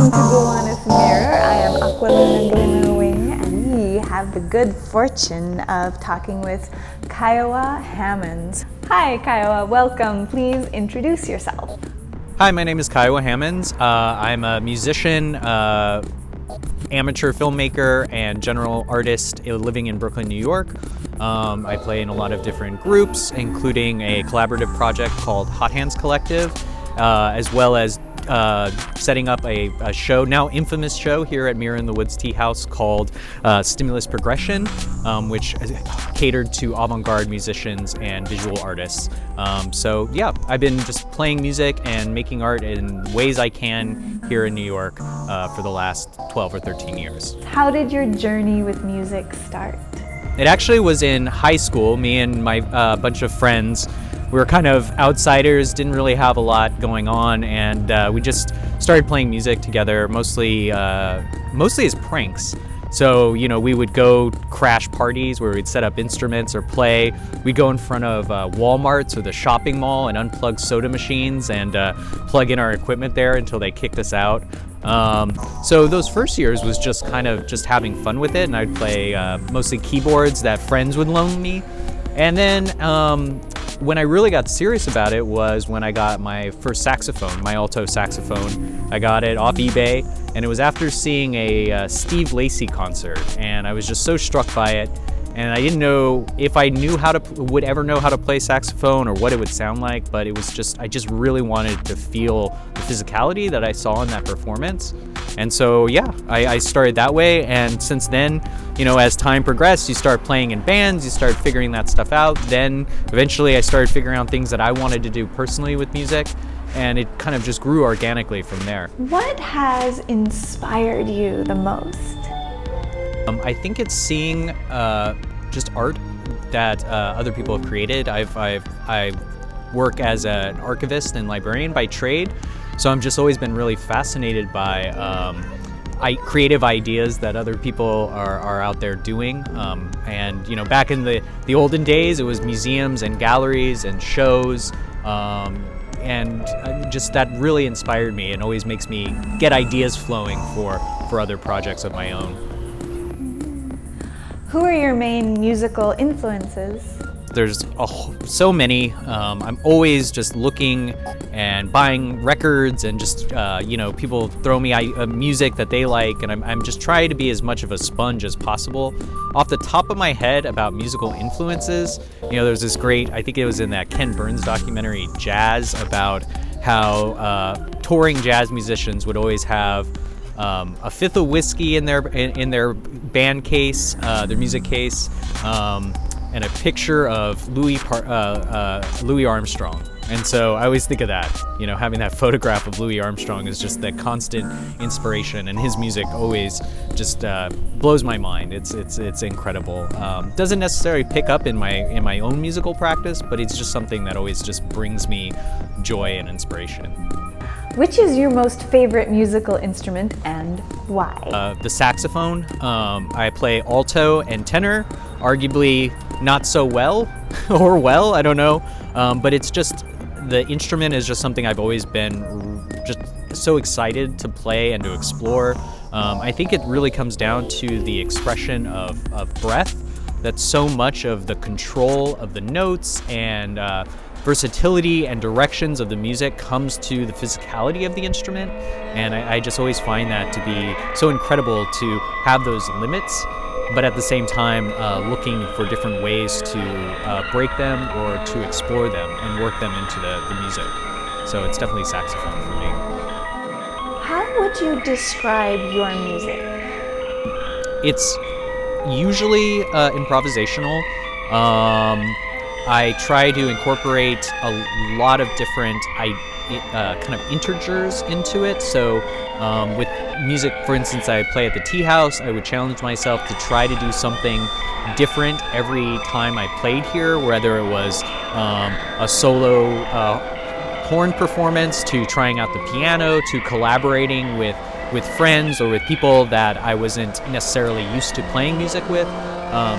Welcome to Gowanus Mirror. I am Aqualuna, and we have the good fortune of talking with Kiowa Hammons. Hi, Kiowa. Welcome. Please introduce yourself. Hi, my name is Kiowa Hammons. I'm a musician, amateur filmmaker, and general artist living in Brooklyn, New York. I play in a lot of different groups, including a collaborative project called Hot Hands Collective, as well as setting up a show, now infamous show here at Mirror in the Woods Tea House called Stimulus Progression, which catered to avant-garde musicians and visual artists. So yeah, I've been just playing music and making art in ways I can here in New York for the last 12 or 13 years. How did your journey with music start? It actually was in high school. Me and my bunch of friends, we were kind of outsiders, didn't really have a lot going on, and we just started playing music together, mostly as pranks. So, you know, we would go crash parties where we'd set up instruments or play. We'd go in front of Walmarts or the shopping mall and unplug soda machines and plug in our equipment there until they kicked us out. So those first years was just kind of just having fun with it, and I'd play mostly keyboards that friends would loan me. And then when I really got serious about it was when I got my first saxophone, my alto saxophone. I got it off eBay, and it was after seeing a Steve Lacy concert, and I was just so struck by it. And I didn't know if I would ever know how to play saxophone or what it would sound like, but it was just, I just really wanted to feel the physicality that I saw in that performance. And so, yeah, I started that way. And since then, you know, as time progressed, you start playing in bands, you start figuring that stuff out. Then eventually I started figuring out things that I wanted to do personally with music. And it kind of just grew organically from there. What has inspired you the most? I think it's seeing just art that other people have created. I work as an archivist and librarian by trade, so I've just always been really fascinated by creative ideas that other people are out there doing. And you know, back in the olden days, it was museums and galleries and shows. And just that really inspired me and always makes me get ideas flowing for other projects of my own. Who are your main musical influences? There's so many. I'm always just looking and buying records, and just you know, people throw me music that they like, and I'm just trying to be as much of a sponge as possible. Off the top of my head about musical influences, you know, there's this great, I think it was in that Ken Burns documentary, Jazz, about how touring jazz musicians would always have a fifth of whiskey in their band case, their music case, and a picture of Louis Armstrong. And so I always think of that, you know, having that photograph of Louis Armstrong is just that constant inspiration, and his music always just blows my mind. It's incredible. Doesn't necessarily pick up in my own musical practice, but it's just something that always just brings me joy and inspiration. Which is your most favorite musical instrument and why? The saxophone. I play alto and tenor, arguably not so well, or well, I don't know. But it's just, the instrument is just something I've always been just so excited to play and to explore. I think it really comes down to the expression of breath. That's so much of the control of the notes and versatility and directions of the music comes to the physicality of the instrument, and I just always find that to be so incredible to have those limits, but at the same time looking for different ways to break them or to explore them and work them into the music. So it's definitely saxophone for me. How would you describe your music? It's usually improvisational. I try to incorporate a lot of different kind of integers into it. So with music, for instance, I play at the tea house, I would challenge myself to try to do something different every time I played here, whether it was a solo horn performance, to trying out the piano, to collaborating with friends or with people that I wasn't necessarily used to playing music with.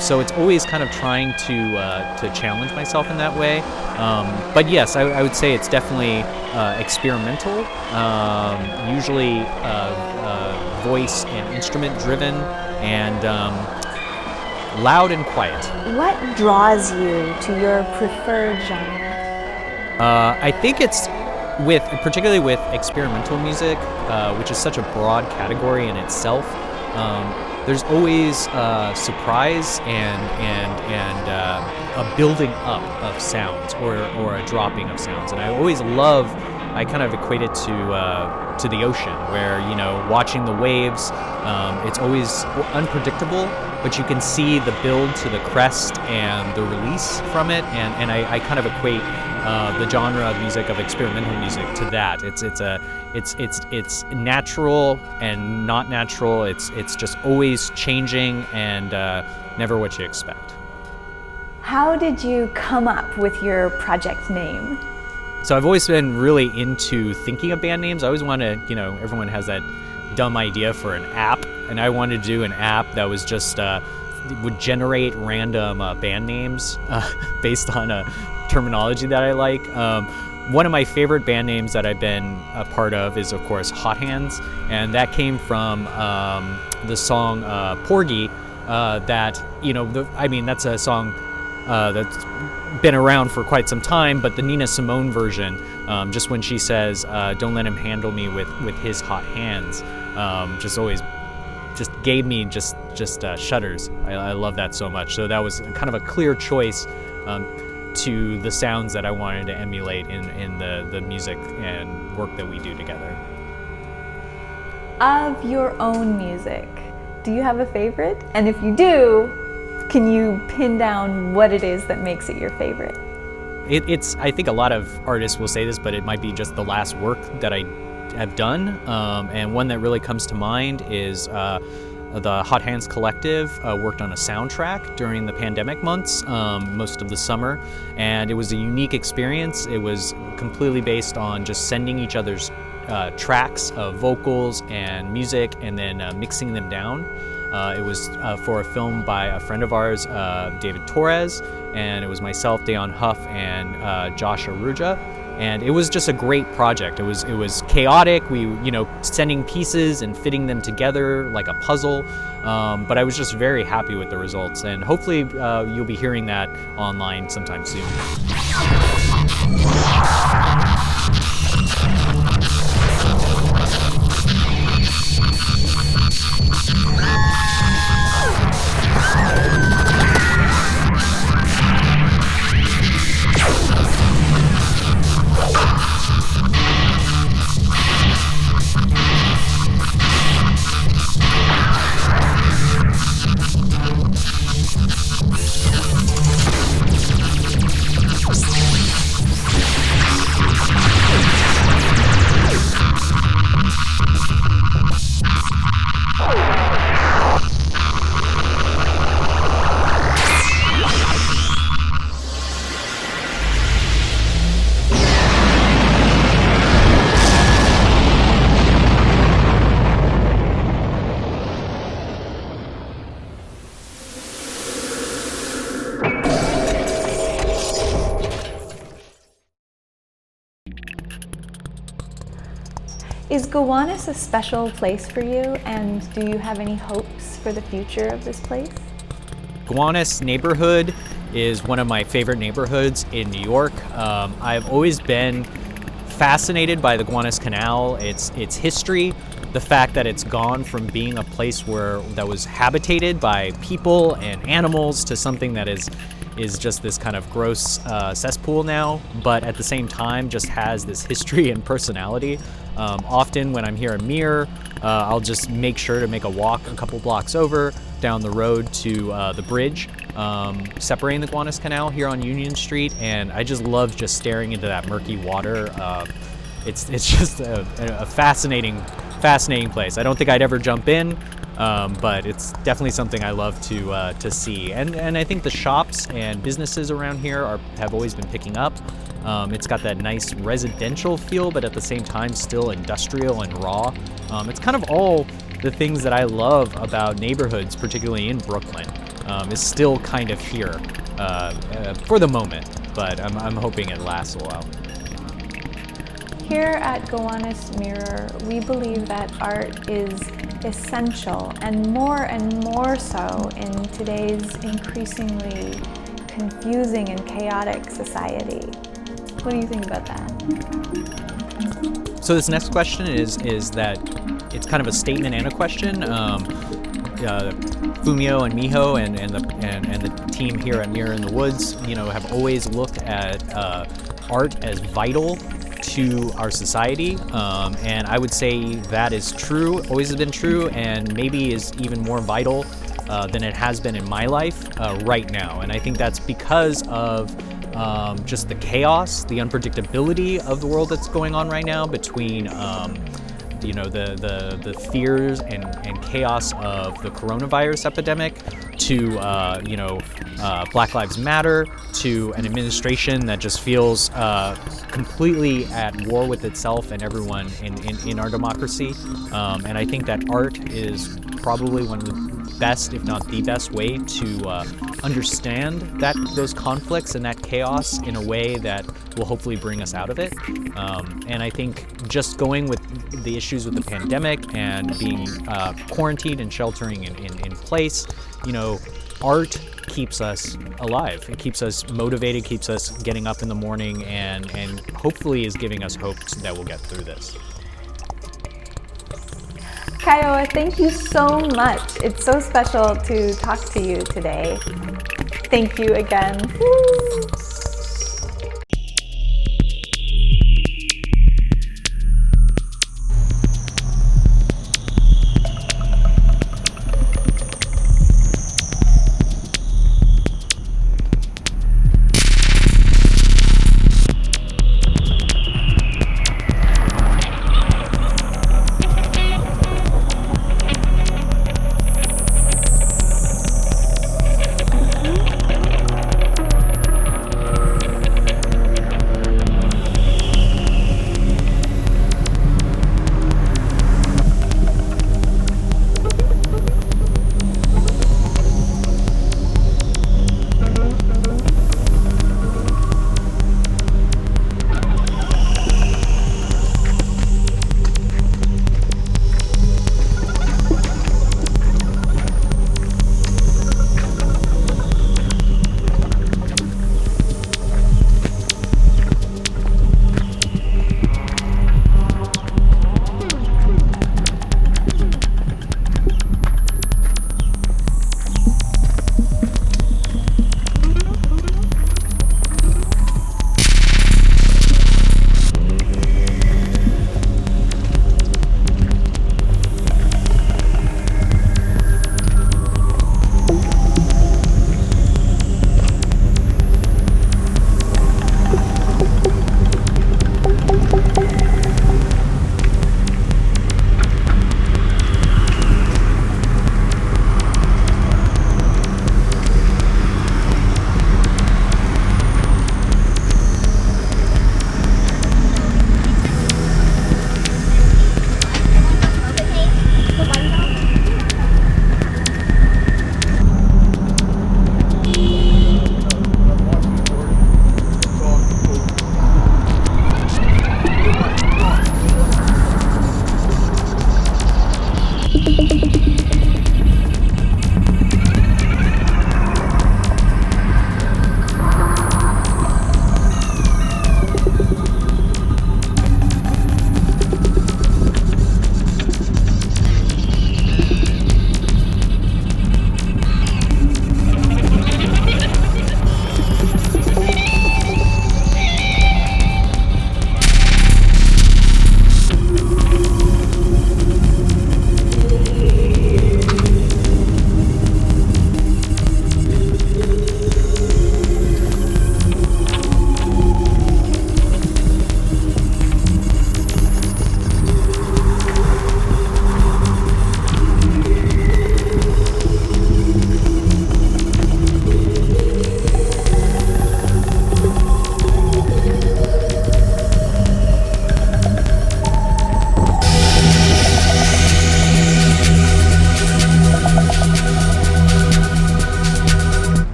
So it's always kind of trying to challenge myself in that way. But yes, I would say it's definitely experimental, usually voice and instrument driven, and loud and quiet. What draws you to your preferred genre? I think it's particularly with experimental music, which is such a broad category in itself. There's always surprise and a building up of sounds or a dropping of sounds, and I kind of equate it to the ocean, where watching the waves, it's always unpredictable, but you can see the build to the crest and the release from it, and I kind of equate the genre of music, of experimental music, to that. It's natural and not natural. It's just always changing and never what you expect. How did you come up with your project name? So I've always been really into thinking of band names. I always want to, everyone has that dumb idea for an app, and I wanted to do an app that was just would generate random band names based on a terminology that I like. One of my favorite band names that I've been a part of is, of course, Hot Hands, and that came from the song Porgy. That's a song that's been around for quite some time, but the Nina Simone version, just when she says, "Don't let him handle me with his hot hands," just gave me just shudders. I love that so much. So that was kind of a clear choice to the sounds that I wanted to emulate in the music and work that we do together. Of your own music, do you have a favorite? And if you do, can you pin down what it is that makes it your favorite? It's I think a lot of artists will say this, but it might be just the last work that I have done. And one that really comes to mind is the Hot Hands Collective worked on a soundtrack during the pandemic months, most of the summer, and it was a unique experience. It was completely based on just sending each other's tracks of vocals and music and then mixing them down. It was for a film by a friend of ours, David Torres, and it was myself, Dayon Huff, and Josh Aruja. And it was just a great project. It was chaotic. We, sending pieces and fitting them together like a puzzle. But I was just very happy with the results. And hopefully you'll be hearing that online sometime soon. Is Gowanus a special place for you, and do you have any hopes for the future of this place? Gowanus neighborhood is one of my favorite neighborhoods in New York. I've always been fascinated by the Gowanus Canal, its history, the fact that it's gone from being a place that was habitated by people and animals to something that is just this kind of gross cesspool now, but at the same time just has this history and personality. Often when I'm here in Mir, I'll just make sure to make a walk a couple blocks over down the road to the bridge separating the Gowanus Canal here on Union Street, and I just love just staring into that murky water. It's just a fascinating place. I don't think I'd ever jump in, but it's definitely something I love to see. And I think the shops and businesses around here have always been picking up. It's got that nice residential feel, but at the same time still industrial and raw. It's kind of all the things that I love about neighborhoods, particularly in Brooklyn. is still kind of here for the moment, but I'm hoping it lasts a while. Here at Gowanus Mirror, we believe that art is essential and more so in today's increasingly confusing and chaotic society. What do you think about that? So this next question is that it's kind of a statement and a question. Fumio and Miho and the team here at Mirror in the Woods, have always looked at art as vital to our society, and I would say that is true, always has been true, and maybe is even more vital than it has been in my life right now. And I think that's because of just the chaos, the unpredictability of the world that's going on right now between the fears and chaos of the coronavirus epidemic to Black Lives Matter, to an administration that just feels completely at war with itself and everyone in our democracy. And I think that art is probably one of the best, if not the best way to understand those conflicts and that chaos in a way that will hopefully bring us out of it. And I think just going with the issues with the pandemic and being quarantined and sheltering in place, art keeps us alive. It keeps us motivated, keeps us getting up in the morning, and hopefully is giving us hope that we'll get through this. Kiowa, thank you so much. It's so special to talk to you today. Thank you again. Woo!